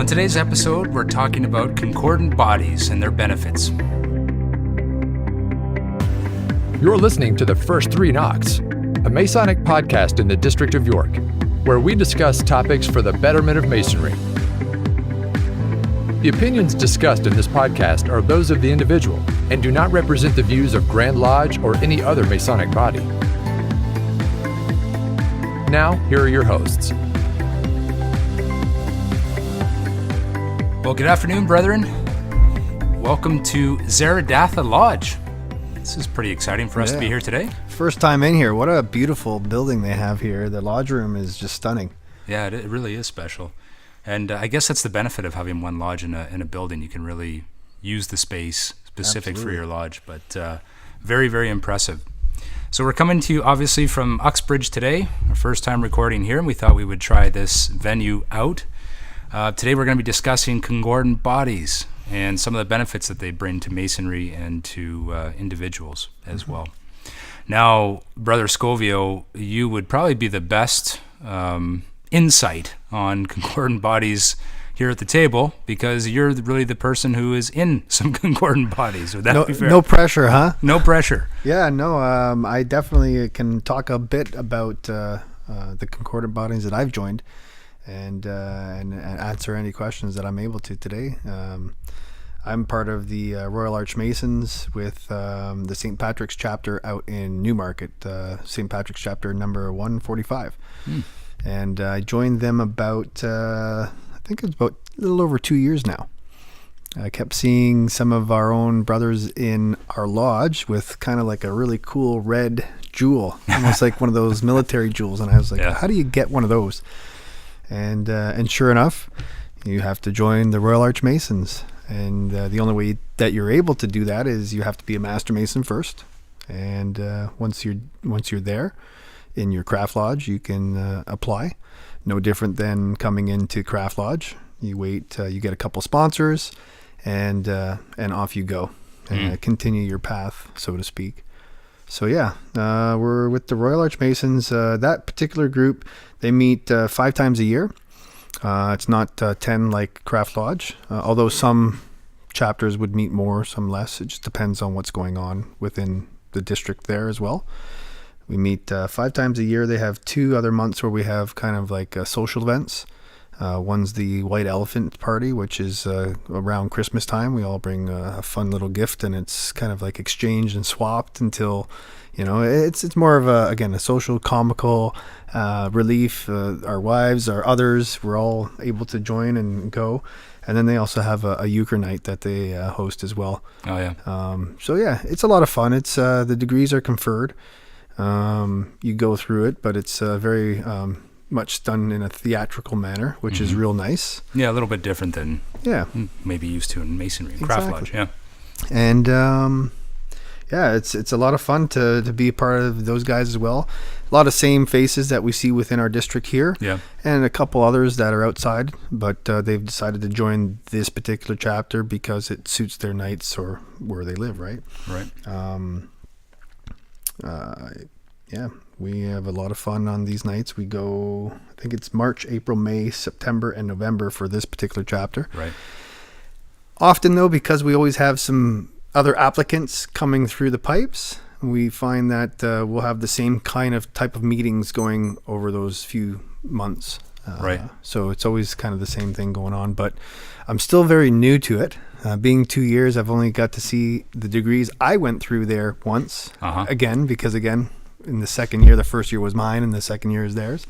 On today's episode, we're talking about concordant bodies and their benefits. You're listening to The First Three Knocks, a Masonic podcast in the District of York, where we discuss topics for the betterment of Masonry. The opinions discussed in this podcast are those of the individual and do not represent the views of Grand Lodge or any other Masonic body. Now, here are your hosts. Well, good afternoon, brethren. Welcome to Zaradatha Lodge. This is pretty exciting for us to be here today. First time in here. What a beautiful building they have here. The lodge room is just stunning. Yeah, it really is special. And I guess that's the benefit of having one lodge in a building. You can really use the space specific for your lodge, but very, very impressive. So we're coming to you obviously from Uxbridge today, our first time recording here, and we thought we would try this venue out. Today we're going to be discussing concordant bodies and some of the benefits that they bring to Masonry and to individuals as well. Now, Brother Scovio, you would probably be the best insight on concordant bodies here at the table because you're really the person who is in some concordant bodies. Would that be fair? No pressure, huh? No pressure. Yeah, no, I definitely can talk a bit about the concordant bodies that I've joined and answer any questions that I'm able to today. I'm part of the Royal Arch Masons with the St. Patrick's chapter out in Newmarket, St. Patrick's chapter number 145. And I joined them about, I think it was about a little over 2 years now. I kept seeing some of our own brothers in our lodge with kind of like a really cool red jewel, almost like one of those military jewels. And I was like, how do you get one of those? And sure enough, you have to join the Royal Arch Masons. And the only way that you're able to do that is you have to be a Master Mason first. And once you're there in your craft lodge, you can apply. No different than coming into craft lodge. You wait, you get a couple sponsors, and off you go. And continue your path, so to speak. So yeah, we're with the Royal Arch Masons. That particular group, they meet 5 times a year. It's not 10 like Craft Lodge, although some chapters would meet more, some less. It just depends on what's going on within the district there as well. We meet 5 times a year. They have 2 other months where we have kind of like social events. One's the White Elephant Party, which is around Christmas time. We all bring a fun little gift, and it's kind of like exchanged and swapped until, it's more of a social, comical relief. Our wives, our others, we're all able to join and go. And then they also have a euchre night that they host as well. Oh, yeah. So, yeah, it's a lot of fun. It's the degrees are conferred. You go through it, but it's very much done in a theatrical manner, which is real nice. Yeah, a little bit different than maybe used to in Masonry and Craft Lodge. Yeah. And it's a lot of fun to be a part of those guys as well. A lot of same faces that we see within our district here, and a couple others that are outside, but they've decided to join this particular chapter because it suits their nights or where they live, right? Right. We have a lot of fun on these nights. We go, I think it's March, April, May, September, and November for this particular chapter. Right. Often, though, because we always have some other applicants coming through the pipes, we find that we'll have the same kind of type of meetings going over those few months. Right. So it's always kind of the same thing going on. But I'm still very new to it. Being 2 years, I've only got to see the degrees. I went through there once, because in the second year, the first year was mine, and the second year is theirs,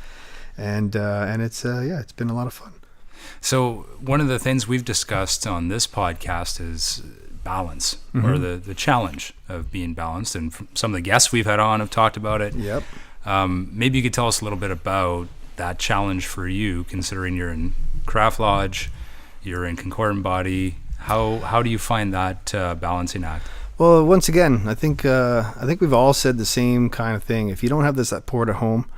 and it's it's been a lot of fun. So one of the things we've discussed on this podcast is balance, or the challenge of being balanced, and some of the guests we've had on have talked about it. Yep. Maybe you could tell us a little bit about that challenge for you, considering you're in Craft Lodge, you're in Concordant Body. How do you find that balancing act? Well, once again, I think we've all said the same kind of thing. If you don't have this support at home,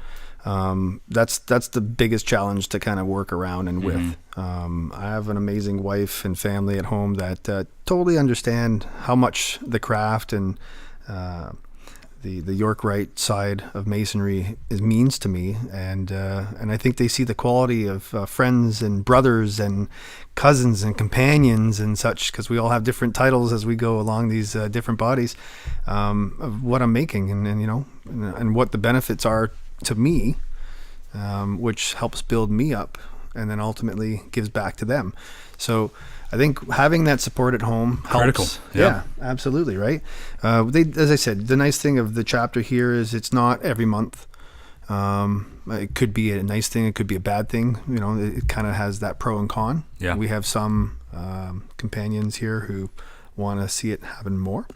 that's the biggest challenge to kind of work around and with. I have an amazing wife and family at home that totally understand how much the craft and the York Rite side of Masonry means to me, and I think they see the quality of friends and brothers and cousins and companions and such, because we all have different titles as we go along these different bodies, of what I'm making, and what the benefits are to me, which helps build me up, and then ultimately gives back to them. So I think having that support at home helps. Critical. Yeah, absolutely, right? As I said, the nice thing of the chapter here is it's not every month. It could be a nice thing, it could be a bad thing. It kind of has that pro and con. Yeah. We have some companions here who want to see it happen more.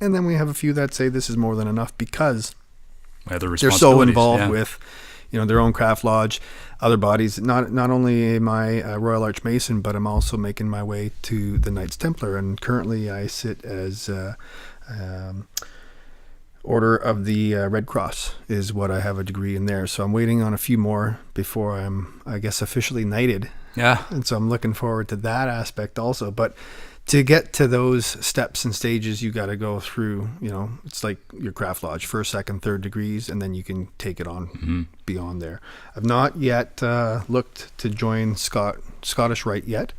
And then we have a few that say this is more than enough because they're so involved with their own craft lodge, other bodies. Not only am I a Royal Arch Mason, but I'm also making my way to the Knights Templar, and currently I sit as Order of the Red Cross is what I have a degree in there. So I'm waiting on a few more before I'm, I guess, officially knighted. Yeah. And so I'm looking forward to that aspect also. But to get to those steps and stages, you got to go through, it's like your craft lodge, first, second, third degrees, and then you can take it on beyond there. I've not yet looked to join Scottish Rite yet.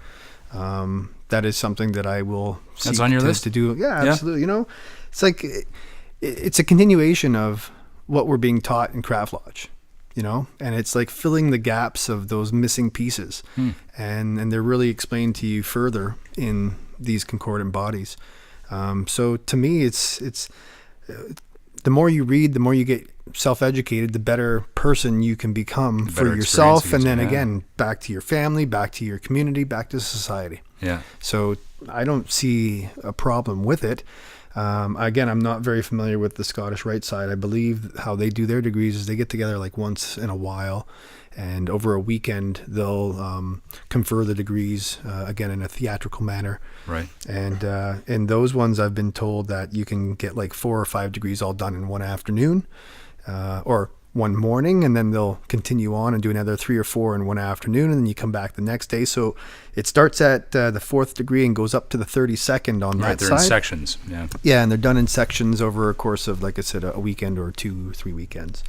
That is something that I will seek That's on your list to do. Yeah, absolutely. It's like it's a continuation of what we're being taught in craft lodge. And it's like filling the gaps of those missing pieces, and they're really explained to you further in these concordant bodies. So to me, it's the more you read, the more you get self-educated, the better person you can become for yourself, and then again back to your family, back to your community, back to society. Yeah. So I don't see a problem with it. Again, I'm not very familiar with the Scottish Rite side. I believe how they do their degrees is they get together like once in a while, and over a weekend they'll confer the degrees again in a theatrical manner. Right. And in those ones, I've been told that you can get like 4 or 5 degrees all done in one afternoon, or one morning, and then they'll continue on and do another 3 or 4 in one afternoon, and then you come back the next day. So it starts at the 4th degree and goes up to the 32nd on that they're side. in sections. Yeah, and they're done in sections over a course of, like I said, a weekend or 2-3 weekends.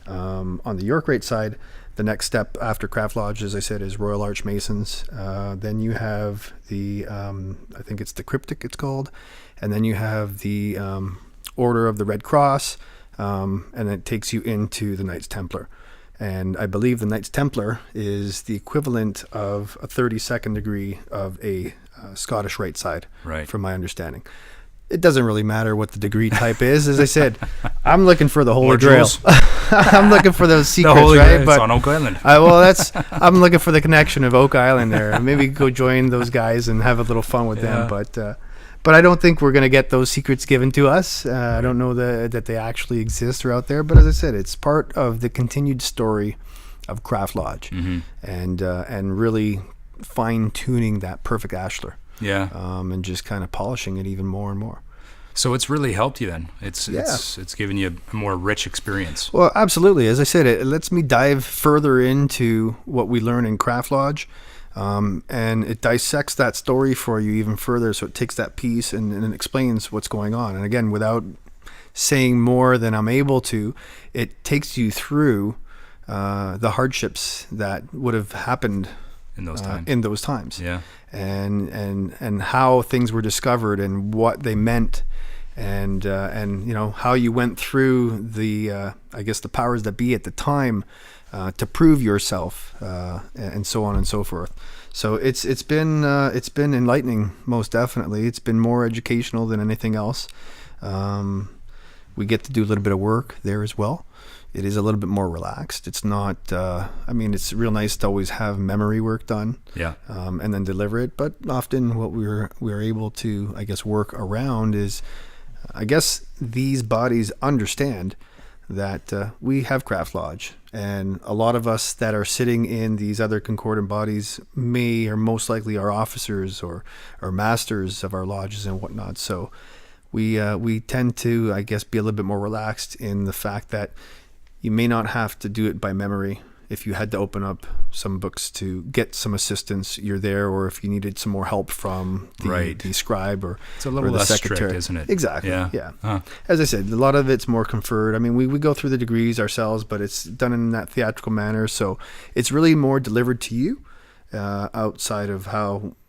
On the York Rite side, the next step after craft lodge, as I said, is Royal Arch Masons. Then you have the I think it's the Cryptic it's called, and then you have the Order of the Red Cross. And it takes you into the Knights Templar. And I believe the Knights Templar is the equivalent of a 32nd degree of a Scottish Rite side, right, from my understanding. It doesn't really matter what the degree type is. As I said, I'm looking for the Holy Grail. I'm looking for those secrets, right? But it's on Oak Island. I'm looking for the connection of Oak Island there. Maybe go join those guys and have a little fun with them. But I don't think we're going to get those secrets given to us. I don't know that they actually exist or out there. But as I said, it's part of the continued story of craft lodge, and really fine tuning that perfect ashlar. Yeah. And just kind of polishing it even more and more. So it's really helped you then. It's given you a more rich experience. Well, absolutely. As I said, it lets me dive further into what we learn in craft lodge. And it dissects that story for you even further. So it takes that piece and explains what's going on. And again, without saying more than I'm able to, it takes you through the hardships that would have happened in those times. Yeah. And how things were discovered and what they meant, and how you went through the I guess the powers that be at the time to prove yourself, and so on and so forth. So it's been enlightening, most definitely. It's been more educational than anything else. We get to do a little bit of work there as well. It is a little bit more relaxed. It's not. It's real nice to always have memory work done. Yeah. And then deliver it. But often, what we're able to, I guess, work around is, I guess, these bodies understand that we have craft lodge, and a lot of us that are sitting in these other concordant bodies may or most likely are officers or masters of our lodges and whatnot. So we tend to, I guess, be a little bit more relaxed in the fact that you may not have to do it by memory. if you had to open up some books to get some assistance, you're there, or if you needed some more help from the scribe or it's a little or the less secretary. strict, isn't it? Exactly. Yeah. Huh. As I said, a lot of it's more conferred. I mean, we go through the degrees ourselves, but it's done in that theatrical manner. So it's really more delivered to you outside of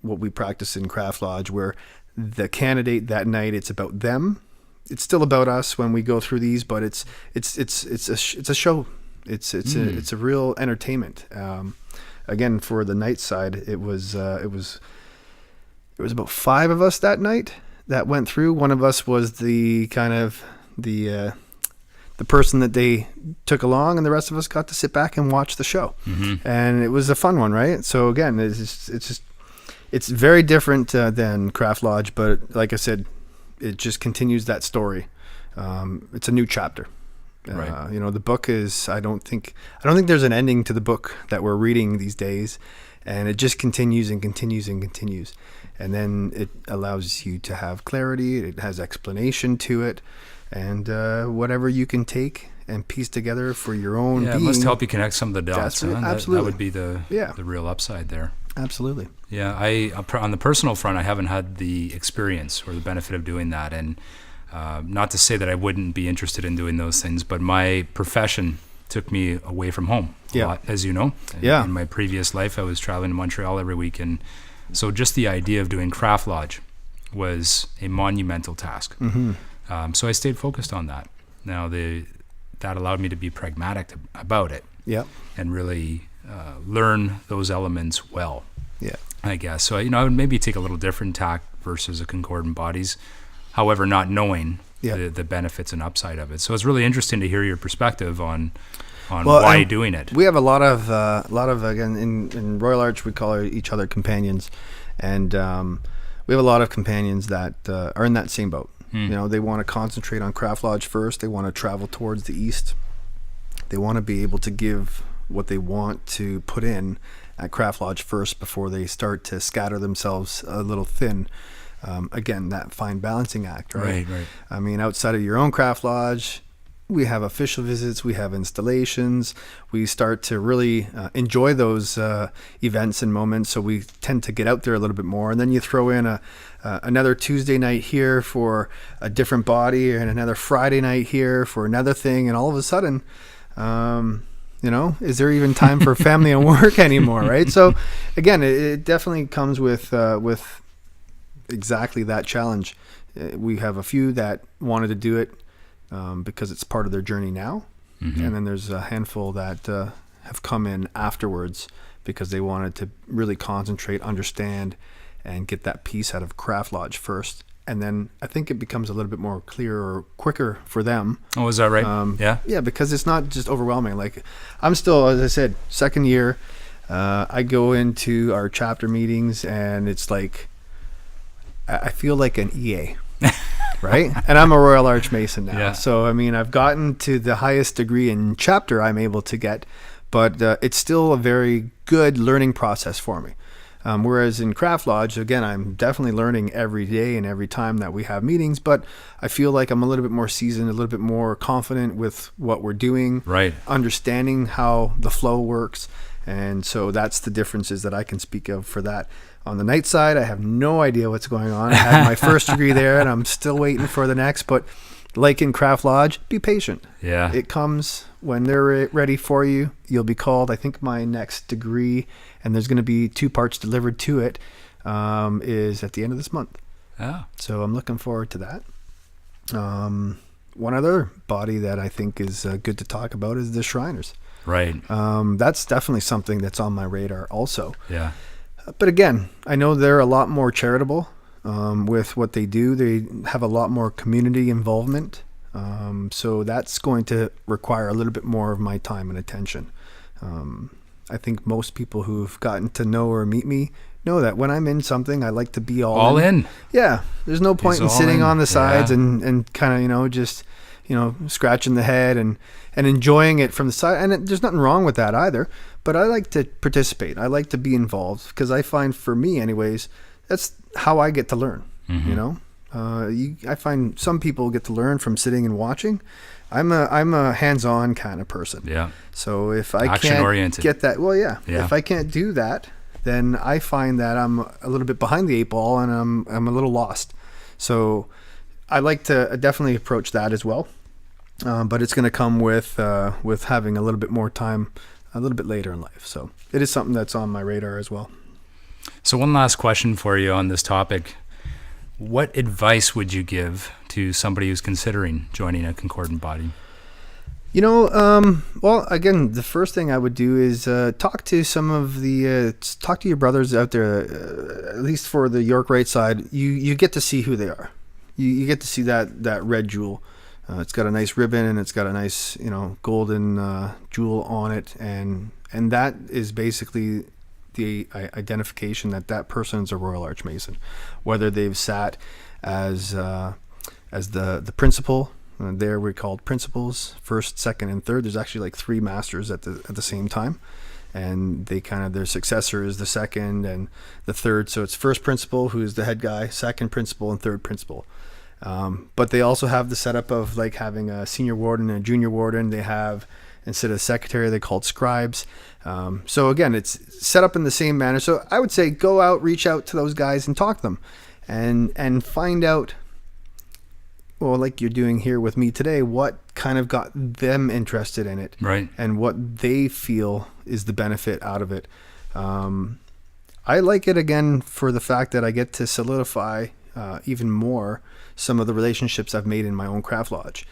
what we practice in Craft Lodge, where the candidate that night, it's about them. It's still about us when we go through these, but it's a show. It's a real entertainment. Again, for the night side, it was about 5 of us that night that went through. One of us was the kind of the person that they took along, and the rest of us got to sit back and watch the show. Mm-hmm. And it was a fun one, right? So again, it's very different than Craft Lodge, but like I said, it just continues that story. It's a new chapter. Right. The book is, I don't think there's an ending to the book that we're reading these days, and it just continues and continues and continues. And then it allows you to have clarity. It has explanation to it, and whatever you can take and piece together for your own being. It must help you connect some of the dots. That's right. Huh? Absolutely. That would be the real upside there. Absolutely. Yeah, on the personal front, I haven't had the experience or the benefit of doing that, and not to say that I wouldn't be interested in doing those things, but my profession took me away from home a lot, as you know. In my previous life, I was traveling to Montreal every week, and so just the idea of doing Craft Lodge was a monumental task. Mm-hmm. So I stayed focused on that. Now, that allowed me to be pragmatic about it, and really learn those elements well. I guess so. I would maybe take a little different tack versus a Concordant Bodies. However, not knowing the benefits and upside of it. So it's really interesting to hear your perspective on why doing it. We have a lot of again in Royal Arch, we call each other companions, and we have a lot of companions that are in that same boat. They want to concentrate on Craft Lodge first. They want to travel towards the east. They want to be able to give what they want to put in at Craft Lodge first before they start to scatter themselves a little thin. Again, that fine balancing act, right? Right. I mean, outside of your own Craft Lodge, we have official visits, we have installations, we start to really enjoy those events and moments, so we tend to get out there a little bit more. And then you throw in another Tuesday night here for a different body, and another Friday night here for another thing, and all of a sudden, is there even time for family and work anymore, right? So again, it definitely comes with exactly that challenge. We have a few that wanted to do it because it's part of their journey now. Mm-hmm. And then there's a handful that have come in afterwards because they wanted to really concentrate, understand, and get that piece out of Craft Lodge first. And then I think it becomes a little bit more clear or quicker for them. Oh, is that right? Yeah, because it's not just overwhelming. Like, I'm still, as I said, second year. I go into our chapter meetings, and it's like, I feel like an EA, right? And I'm a Royal Arch Mason now. So, I mean, I've gotten to the highest degree in chapter I'm able to get, but it's still a very good learning process for me. Whereas in Craft Lodge, again, I'm definitely learning every day and every time that we have meetings, but I feel like I'm a little bit more seasoned, a little bit more confident with what we're doing, right? Understanding how the flow works. And so that's the differences that I can speak of for that. On the night side, I have no idea what's going on. I had my first degree there, and I'm still waiting for the next. But like in Craft Lodge, be patient. Yeah. It comes when they're ready for you. You'll be called. I think my next degree, and there's going to be 2 parts delivered to it, is at the end of this month. Oh. So I'm looking forward to that. One other body that I think is good to talk about is the Shriners. Right. That's definitely something that's on my radar also. Yeah. But again, I know they're a lot more charitable with what they do. They have a lot more community involvement. So that's going to require a little bit more of my time and attention. I think most people who've gotten to know or meet me know that when I'm in something, I like to be all in. Yeah. There's no point in sitting on the sides and kind of, just, scratching the head and enjoying it from the side. And there's nothing wrong with that either. But I like to participate. I like to be involved because I find, for me anyways, that's how I get to learn. Mm-hmm. I find some people get to learn from sitting and watching. I'm a hands-on kind of person. Yeah. So if I Action-oriented. can't get that, well, yeah. Yeah. If I can't do that, then I find that I'm a little bit behind the eight ball and I'm a little lost. So I like to definitely approach that as well. But it's going to come with having a little bit more time a little bit later in life. So it is something that's on my radar as well. So one last question for you on this topic. What advice would you give to somebody who's considering joining a concordant body? Well, again, the first thing I would do is talk to talk to your brothers out there, at least for the York Rite side. You get to see who they are. You get to see that red jewel. It's got a nice ribbon and it's got a nice, golden jewel on it. And that is basically the identification that person's a Royal Arch Mason, whether they've sat as the principal. There we're called principals, first, second, and third. There's actually like 3 masters at the same time, and their successor is the second and the third. So it's first principal, who is the head guy, second principal, and third principal. But they also have the setup of like having a senior warden and a junior warden. They have, instead of secretary, they called scribes. So again, it's set up in the same manner. So I would say go out, reach out to those guys and talk to them and find out, well, like you're doing here with me today, what kind of got them interested in it, Right. and what they feel is the benefit out of it. I like it, again, for the fact that I get to solidify even more some of the relationships I've made in my own craft lodge.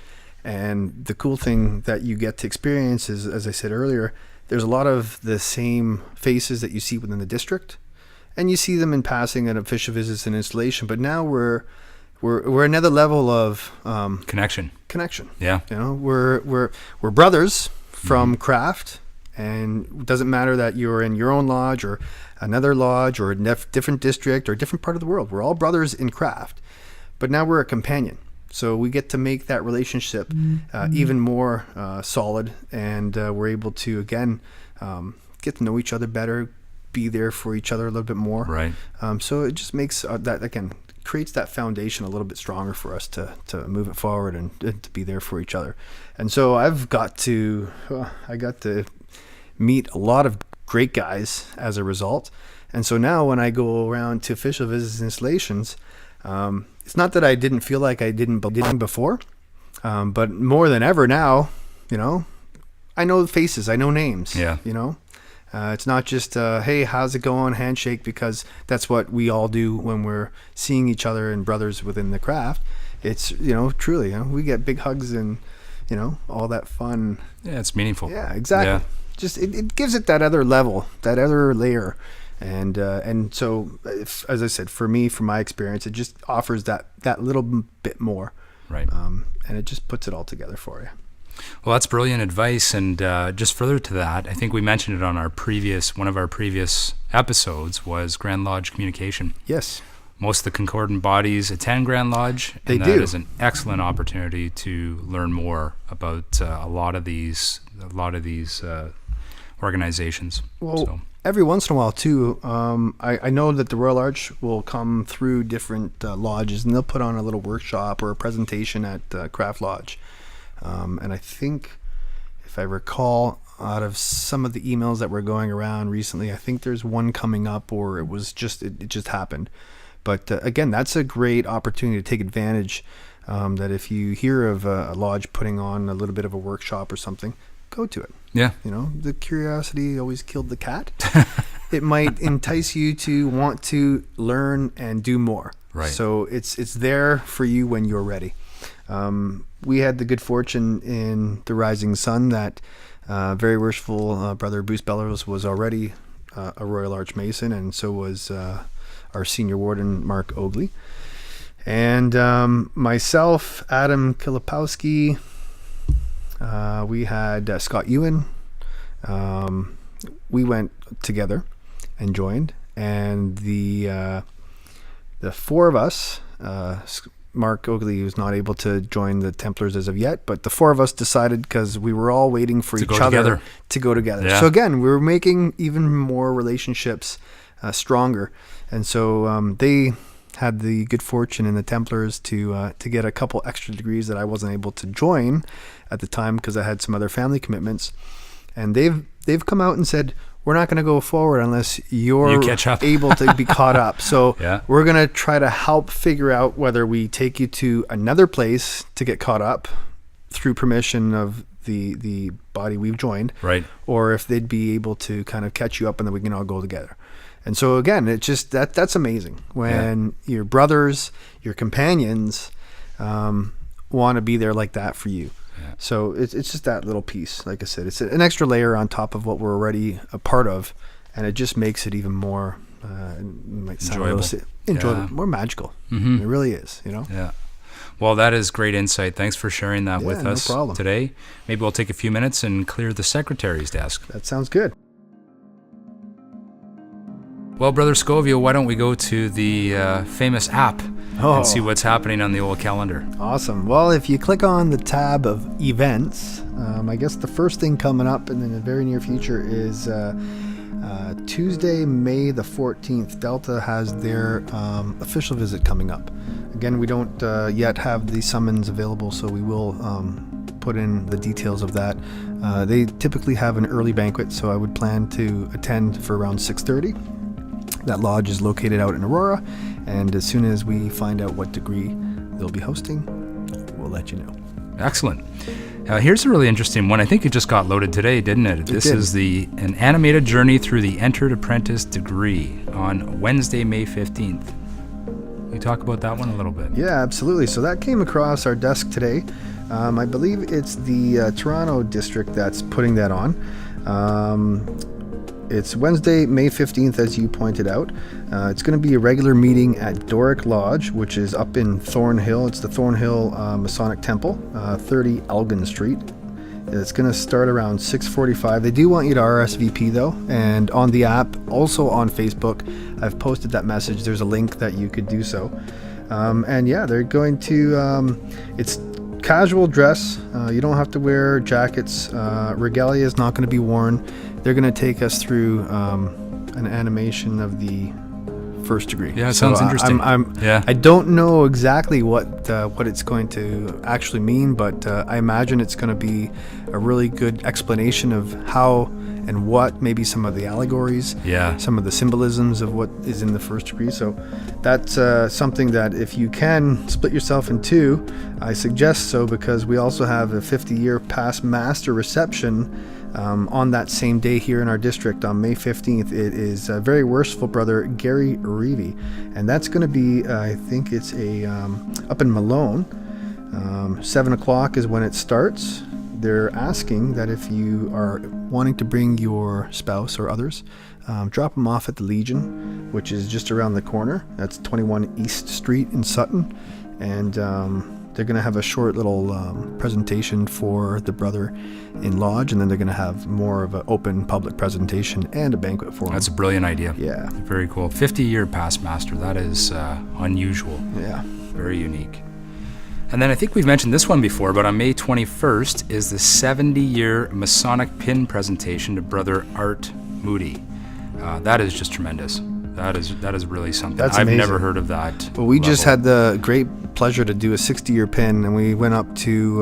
And the cool thing that you get to experience is, as I said earlier, there's a lot of the same faces that you see within the district, and you see them in passing at official visits and installation. But now we're another level of Connection. Yeah, we're brothers from craft, and it doesn't matter that you're in your own lodge or another lodge or a different district or a different part of the world. We're all brothers in craft, but now we're a companion. So we get to make that relationship even more solid, and we're able to, again, get to know each other better, be there for each other a little bit more. Right. So it just makes that, again, creates that foundation a little bit stronger for us to move it forward and to be there for each other. And so I got to meet a lot of great guys as a result. And so now when I go around to official visits and installations, it's not that I didn't feel like I didn't before, but more than ever now, I know faces, I know names. Yeah. It's not just, hey, how's it going, handshake, because that's what we all do when we're seeing each other and brothers within the craft. It's, truly, we get big hugs and, all that fun. Yeah, it's meaningful. Yeah, exactly. Yeah. Just, it gives it that other level, that other layer. And so, as I said, for me, from my experience, it just offers that little bit more. Right. And it just puts it all together for you. Well, that's brilliant advice. And just further to that, I think we mentioned it on one of our previous episodes, was Grand Lodge communication. Yes. Most of the concordant bodies attend Grand Lodge. They and do. That is an excellent opportunity to learn more about a lot of these organizations. Well, every once in a while too, I know that the Royal Arch will come through different lodges, and they'll put on a little workshop or a presentation at Craft Lodge. And I think, if I recall, out of some of the emails that were going around recently, I think there's one coming up, or it just happened. But again, that's a great opportunity to take advantage. That if you hear of a lodge putting on a little bit of a workshop or something, go to it. Yeah. The curiosity always killed the cat. It might entice you to want to learn and do more. Right. So it's there for you when you're ready. We had the good fortune in the Rising Sun that very worshipful brother Bruce Bellows was already a Royal Arch Mason, and so was our senior warden Mark Ogley. And myself, Adam Kilipowski, we had Scott Ewan. We went together and joined, and the 4 of us, Mark Ogley was not able to join the Templars as of yet, but the 4 of us decided, because we were all waiting for each other to go together. Yeah. So again, we were making even more relationships stronger. And so they had the good fortune in the Templars to get a couple extra degrees that I wasn't able to join at the time because I had some other family commitments. And they've come out and said, we're not going to go forward unless you're able to be caught up. So we're going to try to help figure out whether we take you to another place to get caught up through permission of the body we've joined, right? Or if they'd be able to kind of catch you up and then we can all go together. And so again, it's just that's amazing when your brothers, your companions want to be there like that for you. Yeah. So it's just that little piece. Like I said, it's an extra layer on top of what we're already a part of, and it just makes it even more enjoyable, more magical. Mm-hmm. It really is, you know? Yeah. Well, that is great insight. Thanks for sharing that with us today. Maybe we'll take a few minutes and clear the secretary's desk. That sounds good. Well, Brother Scovio, why don't we go to the famous app and see what's happening on the old calendar? Awesome. Well, if you click on the tab of events, I guess the first thing coming up in the very near future is Tuesday, May the 14th. Delta has their official visit coming up. Again, we don't yet have the summons available, so we will put in the details of that. They typically have an early banquet, so I would plan to attend for around 6:30. That lodge is located out in Aurora, and as soon as we find out what degree they'll be hosting, we'll let you know. Excellent. Here's a really interesting one. I think it just got loaded today, didn't it? This is an animated journey through the Entered Apprentice degree on Wednesday, May 15th. Can you talk about that one a little bit? Yeah, absolutely. So that came across our desk today. I believe it's the Toronto district that's putting that on. It's Wednesday, May 15th, as you pointed out. It's going to be a regular meeting at Doric Lodge, which is up in Thornhill. It's the Thornhill Masonic Temple, 30 Elgin Street. It's going to start around 6:45. They do want you to RSVP, though. And on the app, also on Facebook, I've posted that message. There's a link that you could do so. And yeah, they're going to... it's casual dress. You don't have to wear jackets. Regalia is not going to be worn. They're going to take us through an animation of the first degree. Yeah, it sounds interesting. I don't know exactly what it's going to actually mean, but I imagine it's going to be a really good explanation of how and what, maybe some of the allegories, some of the symbolisms of what is in the first degree. So that's something that if you can split yourself in two, I suggest so, because we also have a 50-year past master reception on that same day here in our district on May 15th. It is Very Worshipful Brother Gary Reevy, and that's going to be, I think it's up in Malone. 7 o'clock is when it starts. They're asking that if you are wanting to bring your spouse or others, drop them off at the Legion, which is just around the corner. That's 21 East Street in Sutton, and they're going to have a short little presentation for the brother in lodge, and then they're going to have more of an open public presentation and a banquet for him. That's a brilliant idea. Yeah. Very cool. 50-year past master. That is unusual. Yeah. Very unique. And then I think we've mentioned this one before, but on May 21st is the 70-year Masonic pin presentation to Brother Art Moody. That is just tremendous. That is really something. That's I've amazing. Never heard of that. Well, we just had the great pleasure to do a 60-year pin, and we went up to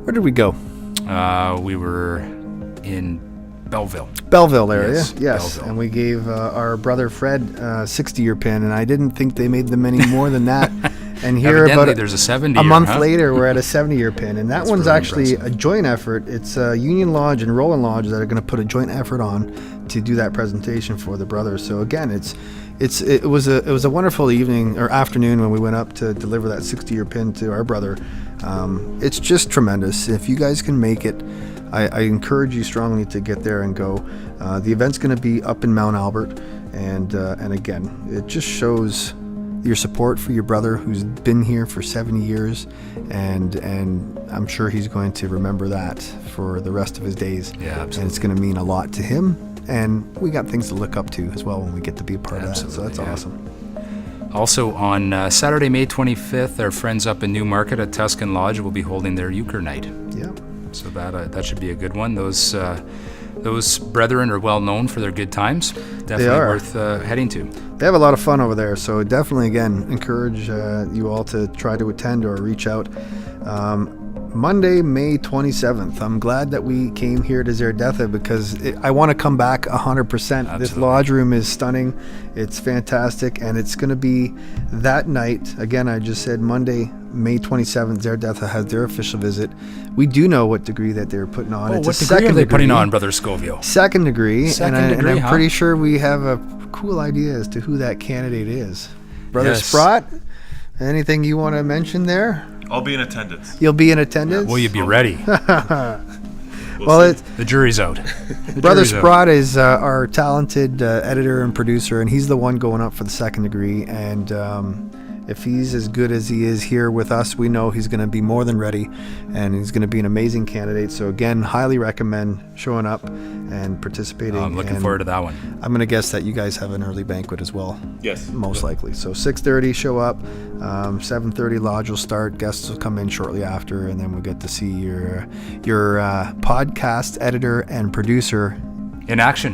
where did we go? We were in Belleville area, yes. Belleville. And we gave our brother Fred a 60-year pin, and I didn't think they made them any more than that. And here there's a 70-year. A month later, we're at a 70-year pin, and that one's really actually impressive. a joint effort. It's Union Lodge and Roland Lodge that are going to put a joint effort on to do that presentation for the brothers. So again, it was a wonderful evening or afternoon when we went up to deliver that 60-year pin to our brother. It's just tremendous. If you guys can make it, I encourage you strongly to get there and go. The event's going to be up in Mount Albert, and again, it just shows your support for your brother who's been here for 70 years, and I'm sure he's going to remember that for the rest of his days. Yeah, absolutely. And it's going to mean a lot to him, and we got things to look up to as well when we get to be a part of that. So that's awesome. Also on Saturday, May 25th, our friends up in Newmarket at Tuscan Lodge will be holding their Euchre night. Yeah. So that should be a good one. Those those brethren are well known for their good times. Definitely worth heading to. They have a lot of fun over there, so definitely, again, encourage you all to try to attend or reach out. Monday, May 27th. I'm glad that we came here to Zerdetha because I want to come back 100%. Absolutely. This lodge room is stunning. It's fantastic, and it's going to be that night. Again, I just said Monday, May 27th, Zerdetha has their official visit. We do know what degree that they're putting on. It's what degree are they putting on, Brother Scoville? Second degree. Second and degree, I'm pretty sure we have a cool idea as to who that candidate is. Brother Sprott, anything you want to mention there? I'll be in attendance. You'll be in attendance? Will you be ready? Well, the jury's out. Brother Sprott is our talented editor and producer, and he's the one going up for the second degree. And if he's as good as he is here with us, we know he's going to be more than ready, and he's going to be an amazing candidate. So again, highly recommend showing up and participating. I'm looking forward to that one. I'm going to guess that you guys have an early banquet as well. Yes. Most likely. So 6:30 show up, 7:30 lodge will start, guests will come in shortly after, and then we'll get to see your podcast editor and producer in action.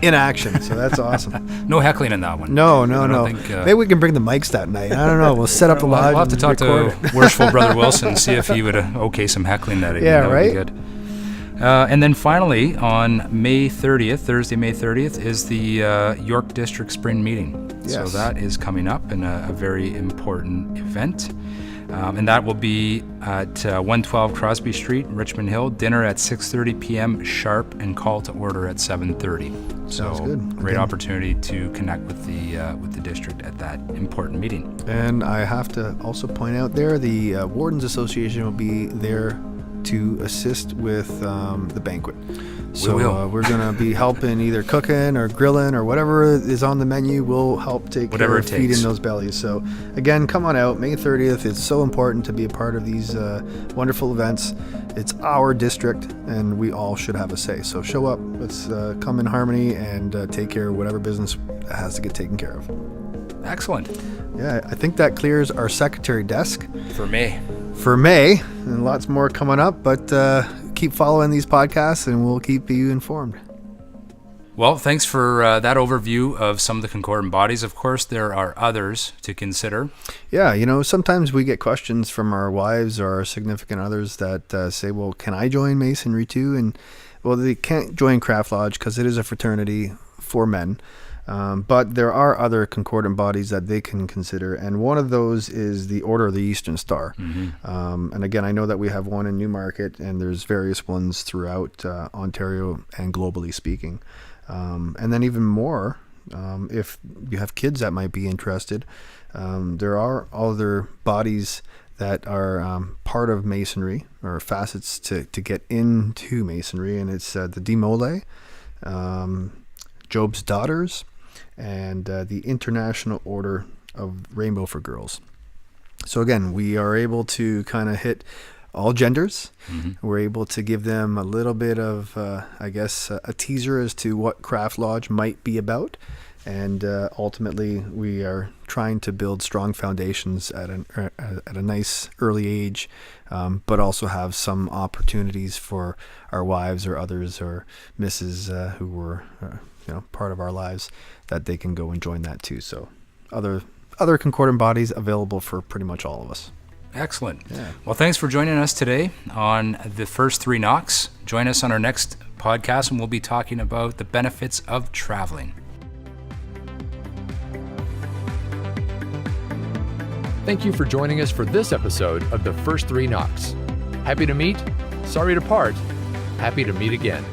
So that's awesome. No heckling in that one. No. Think, maybe we can bring the mics that night. I don't know. We'll set up the lodge. We'll have to talk to worshipful Brother Wilson and see if he would okay some heckling that evening. Yeah, that right? would be good. And then finally, on May 30th, Thursday, May 30th, is the York District Spring Meeting. Yes. So that is coming up in a very important event. And that will be at 112 Crosby Street, Richmond Hill. Dinner at 6:30 p.m. sharp, and call to order at 7:30. So Sounds good. Great opportunity to connect with the district at that important meeting. And I have to also point out there, the Wardens Association will be there to assist with the banquet. So we're going to be helping either cooking or grilling or whatever is on the menu. We'll help take care of feeding those bellies. So again, come on out, May 30th. It's so important to be a part of these wonderful events. It's our district, and we all should have a say. So show up. Let's come in harmony and take care of whatever business has to get taken care of. Excellent. Yeah, I think that clears our secretary desk. For May, and lots more coming up, but keep following these podcasts and we'll keep you informed. Well, thanks for that overview of some of the concordant bodies. Of course, there are others to consider. Yeah, sometimes we get questions from our wives or our significant others that say, well, can I join Masonry too? And well, they can't join Craft Lodge because it is a fraternity for men. But there are other concordant bodies that they can consider, and one of those is the Order of the Eastern Star. Mm-hmm. And again, I know that we have one in Newmarket, and there's various ones throughout Ontario and globally speaking. And then even more, if you have kids that might be interested, there are other bodies that are part of Masonry, or facets to get into Masonry, and it's the Demole, Job's Daughters, and the International Order of Rainbow for Girls. So again, we are able to kind of hit all genders. Mm-hmm. We're able to give them a little bit of, a teaser as to what Craft Lodge might be about. And ultimately, we are trying to build strong foundations at a nice early age, but also have some opportunities for our wives or others or misses who were part of our lives, that they can go and join that too. So other concordant bodies available for pretty much all of us. Excellent. Yeah. Well, thanks for joining us today on the First Three Knocks. Join us on our next podcast, and we'll be talking about the benefits of traveling. Thank you for joining us for this episode of the First Three Knocks. Happy to meet, sorry to part, happy to meet again.